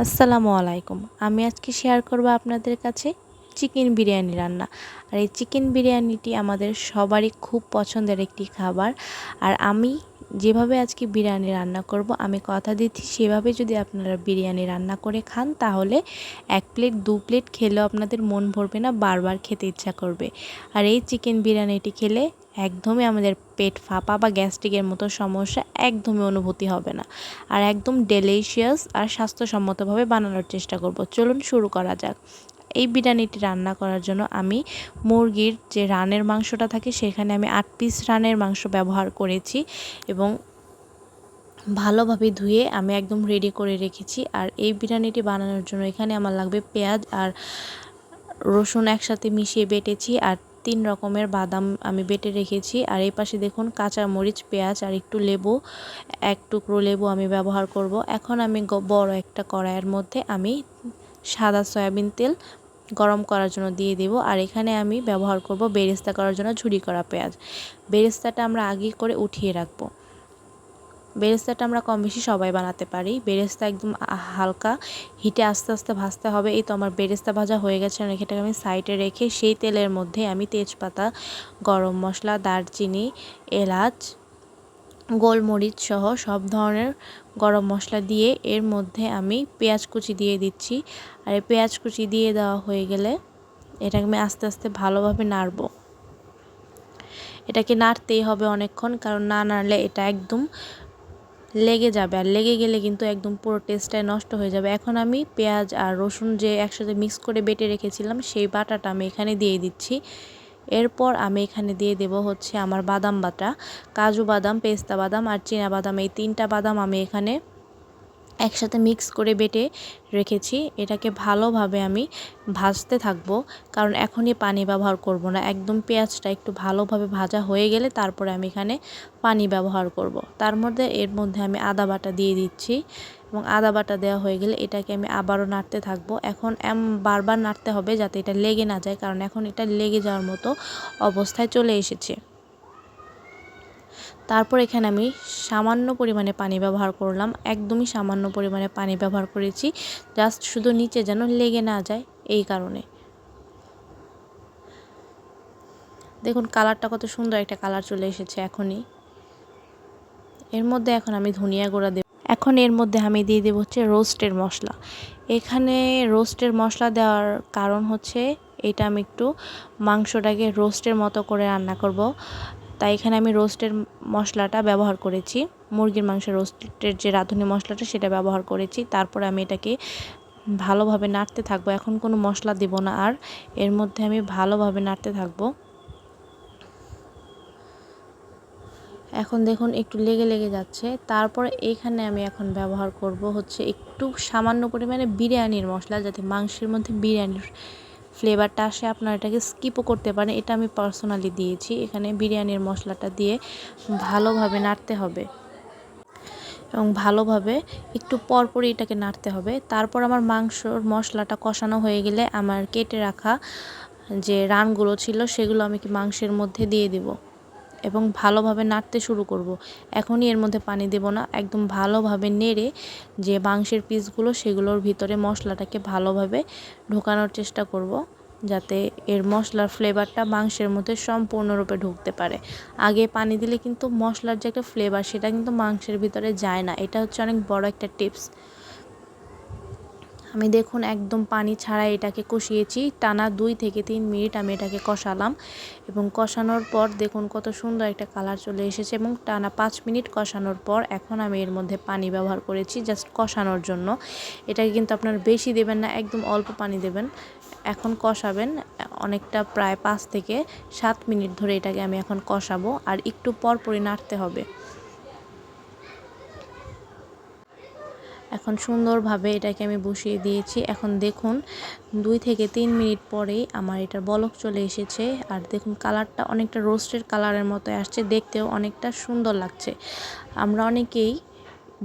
আসসালামু আলাইকুম। আমি আজকে শেয়ার করব আপনাদের কাছে চিকেন বিরিয়ানি রান্না। আর এই চিকেন বিরিয়ানিটি আমাদের সবারই খুব পছন্দের একটি খাবার। আর আমি যেভাবে আজকে বিরিয়ানি রান্না করব, আমি কথা দিচ্ছি সেভাবে যদি আপনারা বিরিয়ানি রান্না করে খান তাহলে 1 প্লেট 2 প্লেট খেলেও আপনাদের মন ভরবে না, বারবার খেতে ইচ্ছা করবে। আর এই চিকেন বিরিয়ানিটি খেলে একদমই আমাদের পেট ফাঁপা বা গ্যাস্ট্রিকের মতো সমস্যা একদমই অনুভূতি হবে না। আর একদম ডেলিশিয়াস আর স্বাস্থ্যসম্মতভাবে বানানোর চেষ্টা করব। চলুন শুরু করা যাক। এই বিরিয়ানিটি রান্না করার জন্য আমি মুরগির যে রানের মাংসটা থাকে সেখানে আমি 8 পিস রানের মাংস ব্যবহার করেছি এবং ভালোভাবে ধুয়ে আমি একদম রেডি করে রেখেছি। আর এই বিরিয়ানিটি বানানোর জন্য এখানে আমার লাগবে পেঁয়াজ আর রসুন একসাথে মিশিয়ে বেটেছি, আর 3 রকমের বাদাম আমি বেটে রেখেছি। আর এই পাশে দেখুন কাঁচা মরিচ, পেঁয়াজ আর একটু লেবু, 1 টুকরো লেবু আমি ব্যবহার করব। এখন আমি বড় একটা কড়াইয়ের মধ্যে আমি সাদা সয়াবিন তেল গরম করার জন্য দিয়ে দেব। আর এখানে আমি ব্যবহার করব বেরেস্তা করার জন্য ঝুরি করা পেঁয়াজ। বেরেস্তাটা আমরা আগে করে উঠিয়ে রাখবো। বেরেস্তাটা আমরা কম বেশি সবাই বানাতে পারি। বেরেস্তা একদম হালকা হিটে আস্তে আস্তে ভাজতে হবে। এই তো আমার বেরেস্তা ভাজা হয়ে গেছে। এটাকে আমি সাইডে রেখে সেই তেলের মধ্যে আমি তেজপাতা, গরম মশলা, দারচিনি, এলাচ, গোলমরিচ সহ সব ধরনের গরম মশলা দিয়ে এর মধ্যে আমি পেঁয়াজ কুচি দিয়ে দিচ্ছি। আর এই পেঁয়াজ কুচি দিয়ে দেওয়া হয়ে গেলে এটাকে আমি আস্তে আস্তে ভালোভাবে নাড়ব। এটাকে নাড়তেই হবে অনেকক্ষণ, কারণ না নাড়লে এটা একদম লেগে যাবে, আর লেগে গেলে কিন্তু একদম পুরো টেস্টটাই নষ্ট হয়ে যাবে। এখন আমি পেঁয়াজ আর রসুন যে একসাথে মিক্স করে বেটে রেখেছিলাম সেই বাটাটা আমি এখানে দিয়ে দিচ্ছি। এরপর আমি এখানে দিয়ে দেব হচ্ছে আমার বাদাম বাটা, কাজু বাদাম, পেস্তা বাদাম আর চীনা বাদাম, এই 3টা বাদাম আমি এখানে একসাথে মিক্স করে বেটে রেখেছি। এটাকে ভালোভাবে আমি ভাজতে থাকবো, কারণ এখনই পানি ব্যবহার করব না। একদম পেঁয়াজটা একটু ভালোভাবে ভাজা হয়ে গেলে তারপরে আমি এখানে পানি ব্যবহার করব। এর মধ্যে আমি আদা বাটা দিয়ে দিচ্ছি এবং আদা বাটা দেওয়া হয়ে গেলে এটাকে আমি আবারও নাড়তে থাকবো। এখন বারবার নাড়তে হবে যাতে এটা লেগে না যায়, কারণ এখন এটা লেগে যাওয়ার মতো অবস্থায় চলে এসেছে। তারপর এখানে আমি সামান্য পরিমাণে পানি ব্যবহার করলাম, একদমই সামান্য পরিমাণে পানি ব্যবহার করেছি, জাস্ট শুধু নিচে যেন লেগে না যায় এই কারণে। দেখুন কালারটা কত সুন্দর একটা কালার চলে এসেছে এখনই। এর মধ্যে এখন আমি ধনিয়া গুঁড়া দেব। এখন এর মধ্যে আমি দিয়ে দেব হচ্ছে রোস্টের মশলা। এখানে রোস্টের মশলা দেওয়ার কারণ হচ্ছে এটা আমি একটু মাংসটাকে রোস্টের মতো করে রান্না করব, তাই এখানে আমি রোস্টের মশলাটা ব্যবহার করেছি। মুরগির মাংসের রোস্টের যে রাঁধুনি মশলাটা সেটা ব্যবহার করেছি। তারপরে আমি এটাকে ভালোভাবে নাড়তে থাকবো। এখন কোনো মশলা দেব না, আর এর মধ্যে আমি ভালোভাবে নাড়তে থাকবো। এখন দেখুন একটু লেগে লেগে যাচ্ছে। তারপরে এইখানে আমি এখন ব্যবহার করব হচ্ছে একটু সামান্য পরিমাণে বিরিয়ানির মশলা, যাতে মাংসের মধ্যে বিরিয়ানির ফ্লেভারটা আসে। আপনারা এটাকে স্কিপও করতে পারেন, এটা আমি পার্সোনালি দিয়েছি। এখানে বিরিয়ানির মশলাটা দিয়ে ভালোভাবে নাড়তে হবে এবং ভালোভাবে একটু পরপরই এটাকে নাড়তে হবে। তারপর আমার মাংসর মশলাটা কষানো হয়ে গেলে আমার কেটে রাখা যে রানগুলো ছিল সেগুলো আমি মাংসের মধ্যে দিয়ে দিব এবং ভালোভাবে নাড়তে শুরু করব। এখনই এর মধ্যে পানি দেব না, একদম ভালোভাবে নেড়ে যে মাংসের পিসগুলো সেগুলোর ভিতরে মশলাটাকে ভালোভাবে ঢোকানোর চেষ্টা করব, যাতে এর মশলার ফ্লেভারটা মাংসের মধ্যে সম্পূর্ণরূপে ঢুকতে পারে। আগে পানি দিলে কিন্তু মশলার যে একটা ফ্লেভার সেটা কিন্তু মাংসের ভিতরে যায় না। এটা হচ্ছে অনেক বড় একটা টিপস। আমি দেখুন একদম পানি ছাড়াই এটাকে কষিয়েছি, টানা 2 থেকে 3 মিনিট আমি এটাকে কষালাম এবং কষানোর পর দেখুন কত সুন্দর একটা কালার চলে এসেছে। এবং টানা 5 মিনিট কষানোর পর এখন আমি এর মধ্যে পানি ব্যবহার করেছি জাস্ট কষানোর জন্য। এটাকে কিন্তু আপনারা বেশি দেবেন না, একদম অল্প পানি দেবেন। এখন কষাবেন অনেকটা, প্রায় 5 থেকে 7 মিনিট ধরে এটাকে আমি এখন কষাবো, আর একটু পরপরই নাড়তে হবে। এখন সুন্দরভাবে এটাকে আমি বসিয়ে দিয়েছি। এখন দেখুন 2 থেকে 3 মিনিট পরেই আমার এটার বলক চলে এসেছে। আর দেখুন কালারটা অনেকটা রোস্টের কালারের মতো আসছে, দেখতেও অনেকটা সুন্দর লাগছে। আমরা অনেকেই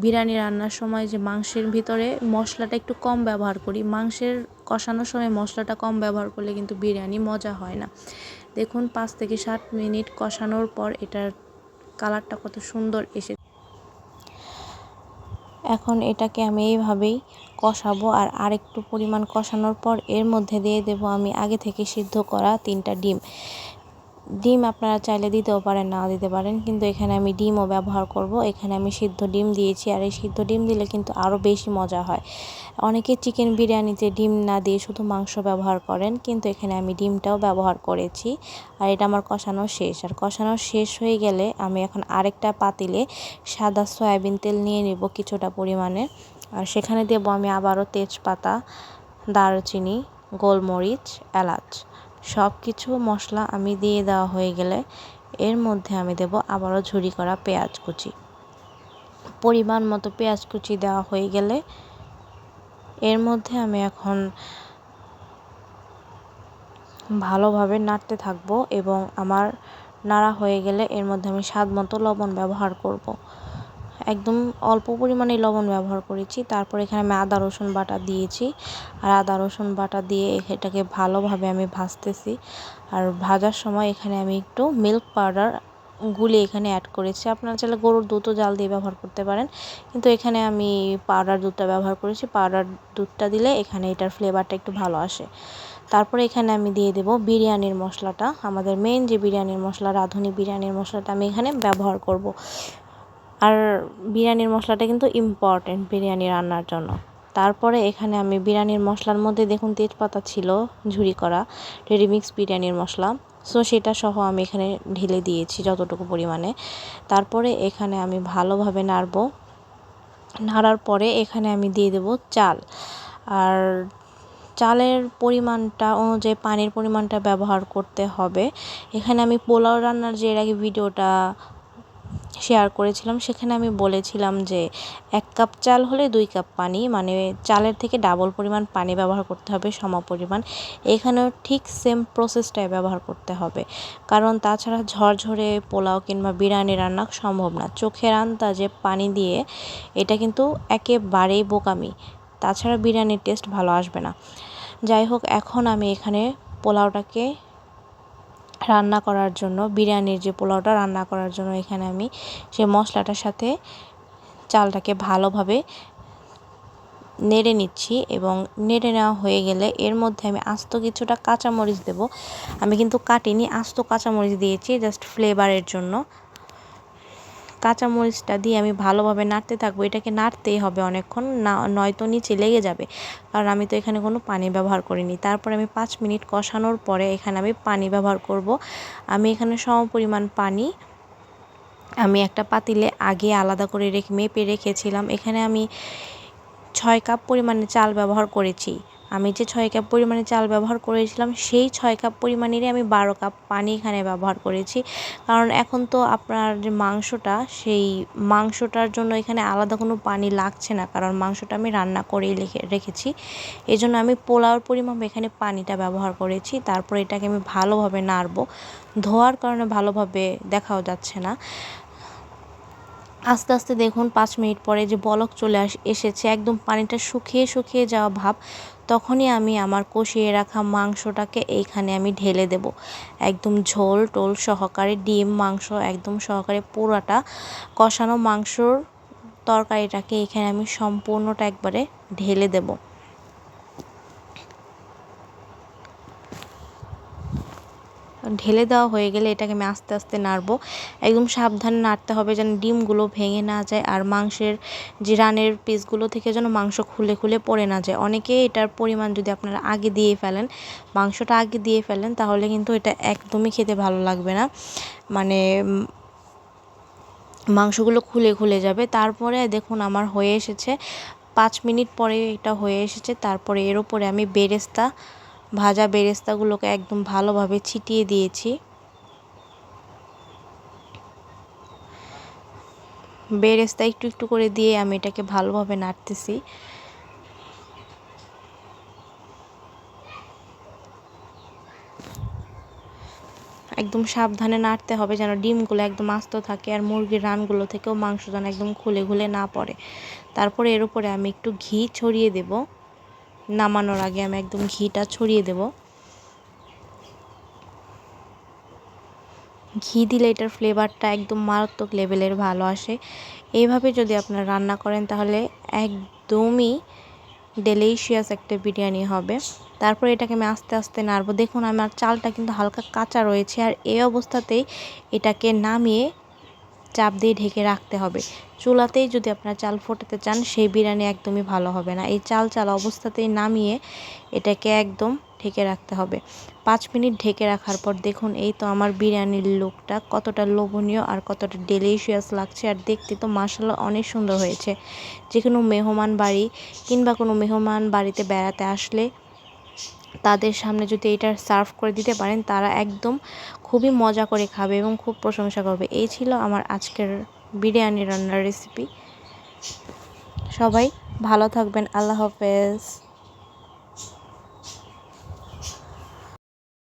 বিরিয়ানি রান্নার সময় যে মাংসের ভিতরে মশলাটা একটু কম ব্যবহার করি, মাংসের কষানোর সময় মশলাটা কম ব্যবহার করলে কিন্তু বিরিয়ানি মজা হয় না। দেখুন 5 থেকে 7 মিনিট কষানোর পর এটার কালারটা কত সুন্দর এসেছে। এখন এটাকে আমি এইভাবেই কষাবো। আর আরেকটু পরিমাণ কষানোর পর এর মধ্যে দিয়ে দেব আমি আগে থেকে সিদ্ধ করা 3টা ডিম। ডিম আপনারা চাইলে দিতেও পারেন, নাও দিতে পারেন, কিন্তু এখানে আমি ডিমও ব্যবহার করব। এখানে আমি সিদ্ধ ডিম দিয়েছি, আর এই সিদ্ধ ডিম দিলে কিন্তু আরও বেশি মজা হয়। অনেকে চিকেন বিরিয়ানিতে ডিম না দিয়ে শুধু মাংস ব্যবহার করেন, কিন্তু এখানে আমি ডিমটাও ব্যবহার করেছি। আর এটা আমার কষানো শেষ। আর কষানো শেষ হয়ে গেলে আমি এখন আরেকটা পাতিলে সাদা সয়াবিন তেল নিয়ে নেব কিছুটা পরিমাণে। আর সেখানে দেব আমি আবারও তেজপাতা, দারুচিনি, গোলমরিচ, এলাচ, সব কিছু মশলা আমি দিয়ে দেওয়া হয়ে গেলে এর মধ্যে আমি দেব আবারও ঝুরি করা পেঁয়াজ কুচি। পরিমাণ মতো পেঁয়াজ কুচি দেওয়া হয়ে গেলে এর মধ্যে আমি এখন ভালোভাবে নাড়তে থাকবো, এবং আমার নাড়া হয়ে গেলে এর মধ্যে আমি স্বাদ মতো লবণ ব্যবহার করব। একদম অল্প পরিমাণে লবণ ব্যবহার করেছি। তারপর এখানে আমি আদা রসুন বাটা দিয়েছি, আর আদা রসুন বাটা দিয়ে এটাকে ভালোভাবে আমি ভাজতেছি। আর ভাজার সময় এখানে আমি একটু মিল্ক পাউডার গুলে এখানে অ্যাড করেছি। আপনারা চাইলে গরুর দুধও জাল দিয়ে ব্যবহার করতে পারেন, কিন্তু এখানে আমি পাউডার দুধটা ব্যবহার করেছি। পাউডার দুধটা দিলে এখানে এটার ফ্লেভারটা একটু ভালো আসে। তারপরে এখানে আমি দিয়ে দেব বিরিয়ানির মশলাটা। আমাদের মেন যে বিরিয়ানির মশলা, রাঁধুনি বিরিয়ানির মশলাটা আমি এখানে ব্যবহার করব। আর বিরিয়ানির মশলাটা কিন্তু ইম্পর্টেন্ট বিরিয়ানি রান্নার জন্য। তারপরে এখানে আমি বিরিয়ানির মশলার মধ্যে দেখুন তেজপাতা ছিল ঝুরি করা, রেডিমিক্স বিরিয়ানির মশলা, সো সেটা সহ আমি এখানে ঢেলে দিয়েছি যতটুকু পরিমাণে। তারপরে এখানে আমি ভালোভাবে নাড়বো। নাড়ার পরে এখানে আমি দিয়ে দেব চাল। আর চালের পরিমাণটা অনুযায়ী পানির পরিমাণটা ব্যবহার করতে হবে। এখানে আমি পোলাও রান্নার যে এর আগে ভিডিওটা শেয়ার করেছিলাম, সেখানে আমি বলেছিলাম যে 1 কাপ চাল হলে 2 কাপ পানি, মানে চালের থেকে ডাবল পরিমাণ পানি ব্যবহার করতে হবে, সমপরিমাণ। এখানেও ঠিক সেম প্রসেসটাই ব্যবহার করতে হবে, কারণ তাছাড়া ঝরঝরে পোলাও কিংবা বিরিয়ানি রান্না সম্ভব না। চোখের আন্দাজে পানি দিয়ে এটা কিন্তু একেবারেই বোকামি। তাছাড়া বিরিয়ানির টেস্ট ভালো আসবে না। যাই হোক, এখন আমি এখানে পোলাওটাকে রান্না করার জন্য, বিরিয়ানির যে পোলাওটা রান্না করার জন্য এখানে আমি সেই মশলাটার সাথে চালটাকে ভালোভাবে নেড়ে নিচ্ছি। এবং নেড়ে নেওয়া হয়ে গেলে এর মধ্যে আমি আস্ত কিছুটা কাঁচামরিচ দেব। আমি কিন্তু কাটিনি, আস্ত কাঁচামরিচ দিয়েছি জাস্ট ফ্লেভারের জন্য। কাঁচামরিচটা দিয়ে আমি ভালোভাবে নাড়তে থাকবো। এটাকে নাড়তেই হবে অনেকক্ষণ, না নয়তো নিচে লেগে যাবে, কারণ আমি তো এখানে কোনো পানি ব্যবহার করিনি। তারপরে আমি 5 মিনিট কষানোর পরে এখানে আমি পানি ব্যবহার করব। আমি এখানে সমপরিমাণ পানি আমি একটা পাতিলে আগে আলাদা করে মেপে রেখেছিলাম। এখানে আমি 6 কাপ পরিমাণে চাল ব্যবহার করেছি। আমি যে 6 কাপ পরিমাণে চাল ব্যবহার করেছিলাম, সেই 6 কাপ পরিমাণেরই আমি 12 কাপ পানি এখানে ব্যবহার করেছি। কারণ এখন তো আপনার যে মাংসটা, সেই মাংসটার জন্য এখানে আলাদা কোনো পানি লাগছে না, কারণ মাংসটা আমি রান্না করেই রেখেছি। এই জন্য আমি পোলাওর পরিমাণ এখানে পানিটা ব্যবহার করেছি। তারপর এটাকে আমি ভালোভাবে নাড়বো। ধোয়ার কারণে ভালোভাবে দেখাও যাচ্ছে না। আস্তে আস্তে দেখুন 5 মিনিট পরে যে বলক চলে এসেছে, একদম পানিটা শুকিয়ে শুকিয়ে যাওয়া ভাব, তখনই আমি আমার কষিয়ে রাখা মাংসটাকে এইখানে আমি ঢেলে দেব। একদম ঝোল টোল সহকারে, ডিম মাংস একদম সহকারে পুরাটা কষানো মাংসর তরকারিটাকে এখানে আমি সম্পূর্ণটা একবারে ঢেলে দেব। ঢেলে দেওয়া হয়ে গেলে এটাকে আমি আস্তে আস্তে নাড়বো। একদম সাবধানে নাড়তে হবে যেন ডিমগুলো ভেঙে না যায়, আর মাংসের যে রানের পিসগুলো থেকে যেন মাংস খুলে খুলে পড়ে না যায়। অনেকে এটার পরিমাণ যদি আপনারা আগে দিয়ে ফেলেন, মাংসটা আগে দিয়ে ফেলেন, তাহলে কিন্তু এটা একদমই খেতে ভালো লাগবে না, মানে মাংসগুলো খুলে খুলে যাবে। তারপরে দেখুন আমার হয়ে এসেছে, 5 মিনিট পরে এটা হয়ে এসেছে। তারপরে এর উপরে আমি বেরেস্তা, ভাজা বেরেস্তাগুলোকে একদম ভালোভাবে ছিটিয়ে দিয়েছি। বেরেস্তা একটু একটু করে দিয়ে আমি এটাকে ভালোভাবে নাড়তেছি। একদম সাবধানে নাড়তে হবে যেন ডিমগুলো একদম আস্ত থাকে, আর মুরগির রানগুলো থেকেও মাংস যেন একদম খুলে খুলে না পড়ে। তারপরে এর উপরে আমি একটু ঘি ছড়িয়ে দেব। নামানোর আগে আমি একদম ঘিটা ছড়িয়ে দেব। ঘি দিলে এটার ফ্লেভারটা একদম মারাত্মক লেভেলের ভালো আসে। এইভাবে যদি আপনারা রান্না করেন তাহলে একদমই ডেলিশিয়াস একটা বিরিয়ানি হবে। তারপর এটাকে আমি আস্তে আস্তে নাড়বো। দেখুন আমার চালটা কিন্তু হালকা কাঁচা রয়েছে, আর এই অবস্থাতেই এটাকে নামিয়ে চাপ দিয়ে ঢেকে রাখতে হবে। চুলাতেই যদি আপনারা চাল ফোটাতে চান সেই বিরিয়ানি একদমই ভালো হবে না। এই চাল অবস্থাতেই নামিয়ে এটাকে একদম ঢেকে রাখতে হবে। 5 মিনিট ঢেকে রাখার পর দেখুন এই তো আমার বিরিয়ানির লুকটা কতটা লোভনীয় আর কতটা ডেলিশিয়াস লাগছে, আর দেখতে তো মাশাআল্লাহ অনেক সুন্দর হয়েছে। যে কোনো মেহমান বাড়ি কিংবা কোনো মেহমান বাড়িতে বেড়াতে আসলে তাদের সামনে যদি এটা সার্ভ করে দিতে পারেন, তারা একদম খুবই মজা করে খাবে এবং খুব প্রশংসা করবে। এই ছিল আমার আজকের বিরিয়ানি রান্নার রেসিপি। সবাই ভালো থাকবেন। আল্লাহ হাফেজ।